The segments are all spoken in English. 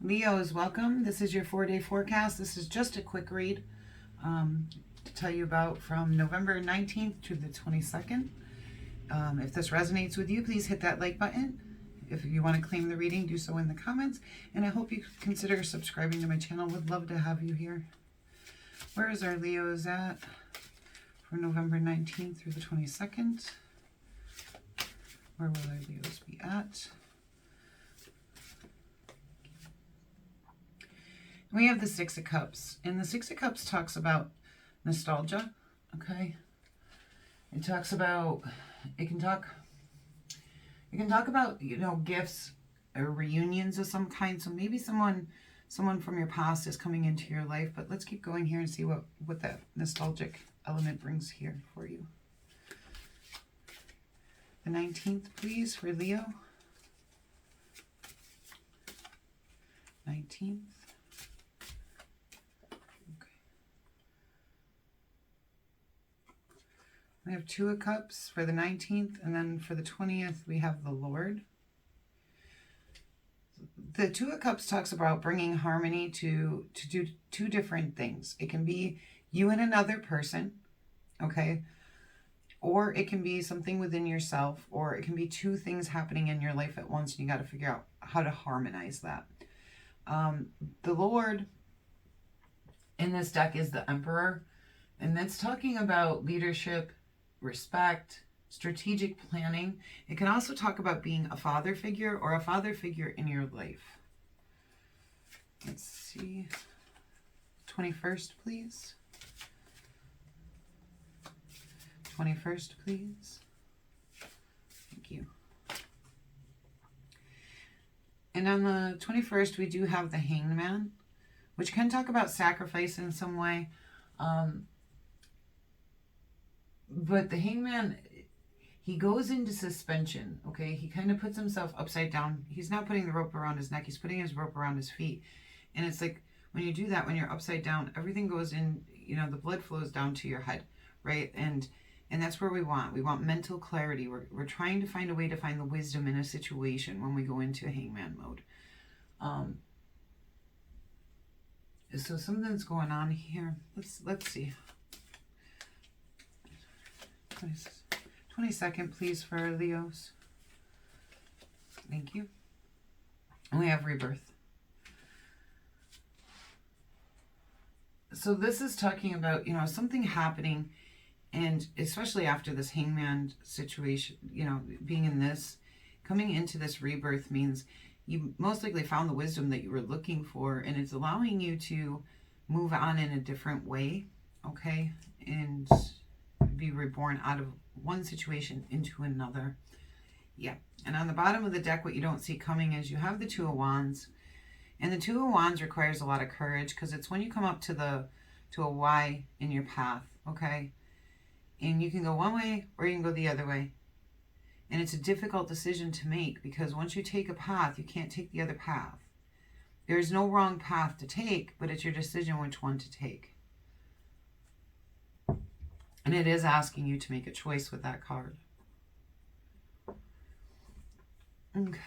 Leos, welcome. This is your 4-day forecast. This is just a quick read to tell you about from November 19th to the 22nd. If this resonates with you, please hit that like button. If you want to claim the reading, do so in the comments. And I hope you consider subscribing to my channel. Would love to have you here. Where is our Leos at for November 19th through the 22nd? Where will our Leos be at? We have the Six of Cups, and the Six of Cups talks about nostalgia, okay? It talks about, it can talk about, you know, gifts or reunions of some kind. So maybe someone from your past is coming into your life, but let's keep going here and see what that nostalgic element brings here for you. The 19th, please, for Leo. 19th. We have Two of Cups for the 19th, and then for the 20th, we have the Lord. The Two of Cups talks about bringing harmony to do two different things. It can be you and another person, okay? Or it can be something within yourself, or it can be two things happening in your life at once, and you got to figure out how to harmonize that. The Lord in this deck is the Emperor, and that's talking about leadership, respect, strategic planning. It can also talk about being a father figure or a father figure in your life. Let's see. 21st, please. 21st, please. Thank you. And on the 21st, we do have the Hanged Man, which can talk about sacrifice in some way. But the Hangman, he goes into suspension, okay? He kind of puts himself upside down. He's not putting the rope around his neck. He's putting his rope around his feet. And it's like when you do that, when you're upside down, everything goes in, you know, the blood flows down to your head, right? And that's where we want. We want mental clarity. We're trying to find a way to find the wisdom in a situation when we go into Hangman mode. So something's going on here. Let's see. 22nd, please, for Leos. Thank you. And we have Rebirth. So this is talking about, you know, something happening, and especially after this Hangman situation, you know, being in this, coming into this rebirth means you most likely found the wisdom that you were looking for, and it's allowing you to move on in a different way, okay? And be reborn out of one situation into another. Yeah. And on the bottom of the deck, what you don't see coming is you have the Two of Wands. And the Two of Wands requires a lot of courage, because it's when you come up to a Y in your path, okay? And you can go one way or you can go the other way. And it's a difficult decision to make, because once you take a path, you can't take the other path. There is no wrong path to take, but it's your decision which one to take. And it is asking you to make a choice with that card. Okay.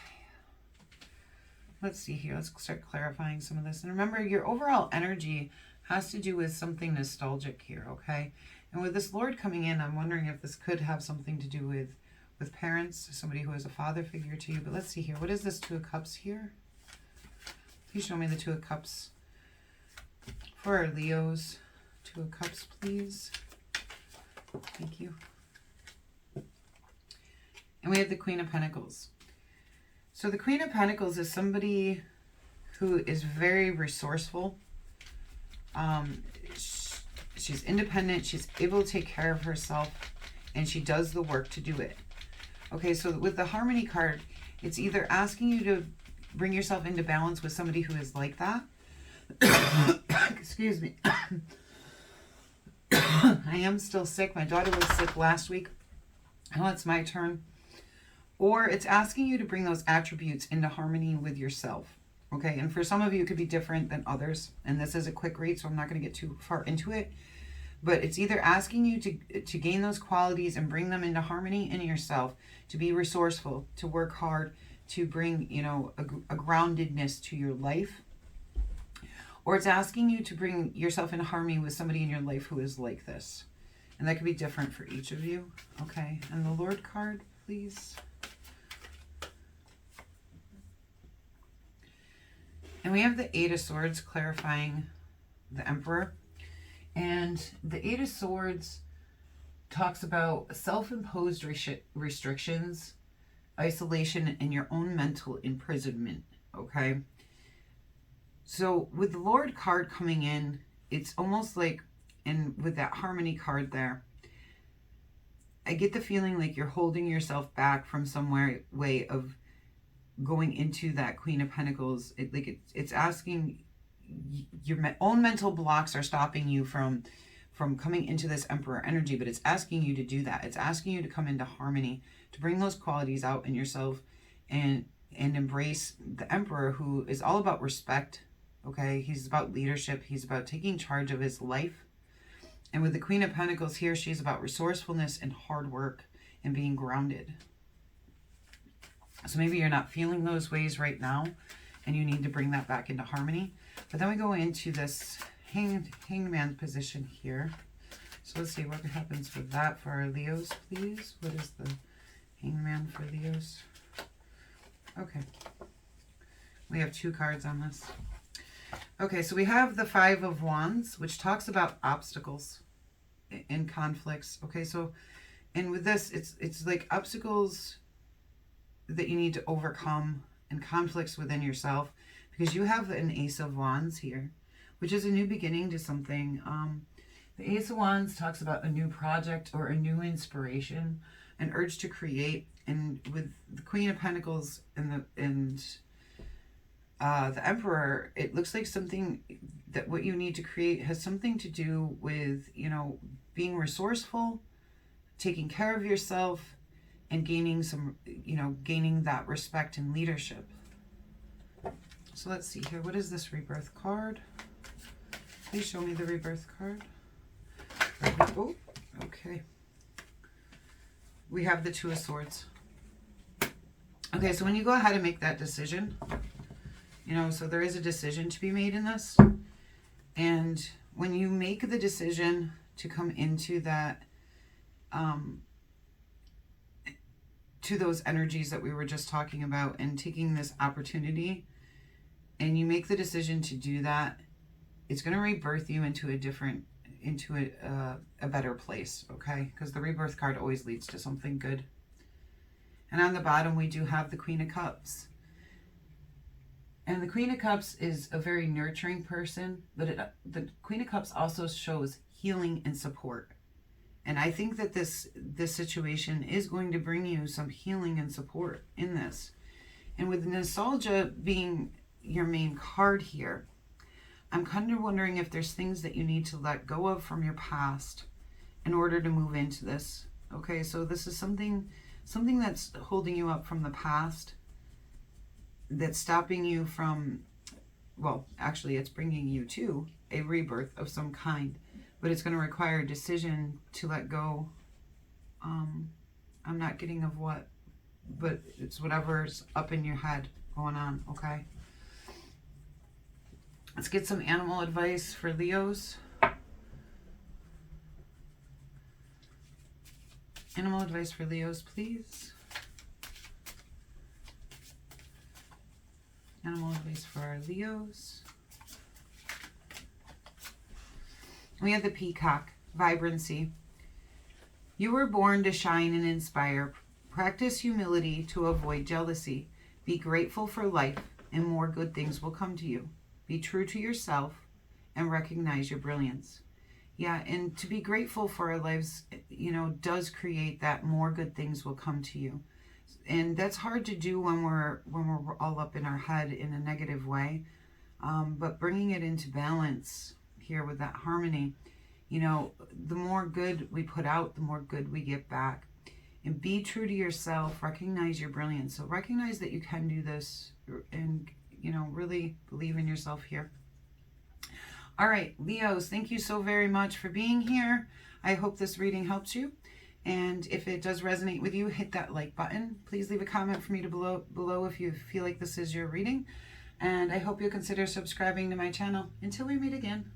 Let's see here. Let's start clarifying some of this. And remember, your overall energy has to do with something nostalgic here, okay? And with this Lord coming in, I'm wondering if this could have something to do with parents, somebody who is a father figure to you. But let's see here. What is this Two of Cups here? Please show me the Two of Cups for our Leos. Two of Cups, please. Thank you. And we have the Queen of Pentacles. So the Queen of Pentacles is somebody who is very resourceful. She's independent. She's able to take care of herself, and she does the work to do it. Okay, so with the Harmony card, it's either asking you to bring yourself into balance with somebody who is like that. Excuse me. I am still sick. My daughter was sick last week. Now it's my turn. Or it's asking you to bring those attributes into harmony with yourself. Okay, and for some of you, it could be different than others. And this is a quick read, so I'm not going to get too far into it. But it's either asking you to gain those qualities and bring them into harmony in yourself, to be resourceful, to work hard, to bring, you know, a groundedness to your life, or it's asking you to bring yourself in harmony with somebody in your life who is like this. And that could be different for each of you. Okay, and the Lord card, please. And we have the Eight of Swords clarifying the Emperor. And the Eight of Swords talks about self-imposed restrictions, isolation, and your own mental imprisonment, okay? So with the Lord card coming in, it's almost like, and with that Harmony card there, I get the feeling like you're holding yourself back from some way of going into that Queen of Pentacles. It's asking, your own mental blocks are stopping you from coming into this Emperor energy, but it's asking you to do that. It's asking you to come into harmony, to bring those qualities out in yourself and embrace the Emperor, who is all about respect, okay? He's about leadership. He's about taking charge of his life. And with the Queen of Pentacles here, she's about resourcefulness and hard work and being grounded. So maybe you're not feeling those ways right now and you need to bring that back into harmony. But then we go into this hangman position here. So let's see what happens with that for our Leos, please. What is the hangman for Leos? Okay. We have 2 cards on this. Okay, so we have the Five of Wands, which talks about obstacles and conflicts. Okay, so, and with this, it's like obstacles that you need to overcome and conflicts within yourself, because you have an Ace of Wands here, which is a new beginning to something. The Ace of Wands talks about a new project or a new inspiration, an urge to create. And with the Queen of Pentacles and the Emperor, it looks like something that what you need to create has something to do with, you know, being resourceful, taking care of yourself, and gaining some, you know, gaining that respect and leadership. So let's see here. What is this Rebirth card? Please show me the Rebirth card. Oh, okay. We have the Two of Swords. Okay, so when you go ahead and make that decision, you know, so there is a decision to be made in this. And when you make the decision to come into that, to those energies that we were just talking about and taking this opportunity, and you make the decision to do that, it's going to rebirth you into a different, into a better place, okay? Because the Rebirth card always leads to something good. And on the bottom, we do have the Queen of Cups. And the Queen of Cups is a very nurturing person, but the Queen of Cups also shows healing and support. And I think that this situation is going to bring you some healing and support in this. And with nostalgia being your main card here, I'm kind of wondering if there's things that you need to let go of from your past in order to move into this. Okay, so this is something that's holding you up from the past, that's stopping you from, well, actually it's bringing you to a rebirth of some kind, but it's going to require a decision to let go. I'm not getting of what, but it's whatever's up in your head going on, okay? Let's get some animal advice for Leos. Animal advice for Leos, please. Animal advice for our Leos. We have the Peacock, vibrancy. You were born to shine and inspire. Practice humility to avoid jealousy. Be grateful for life, and more good things will come to you. Be true to yourself and recognize your brilliance. Yeah, and to be grateful for our lives, you know, does create that more good things will come to you. And that's hard to do when we're all up in our head in a negative way. But bringing it into balance here with that harmony, you know, the more good we put out, the more good we get back. And be true to yourself, recognize your brilliance. So recognize that you can do this and, you know, really believe in yourself here. All right, Leos, thank you so very much for being here. I hope this reading helps you. And if it does resonate with you, hit that like button. Please leave a comment for me below if you feel like this is your reading. And I hope you'll consider subscribing to my channel. Until we meet again.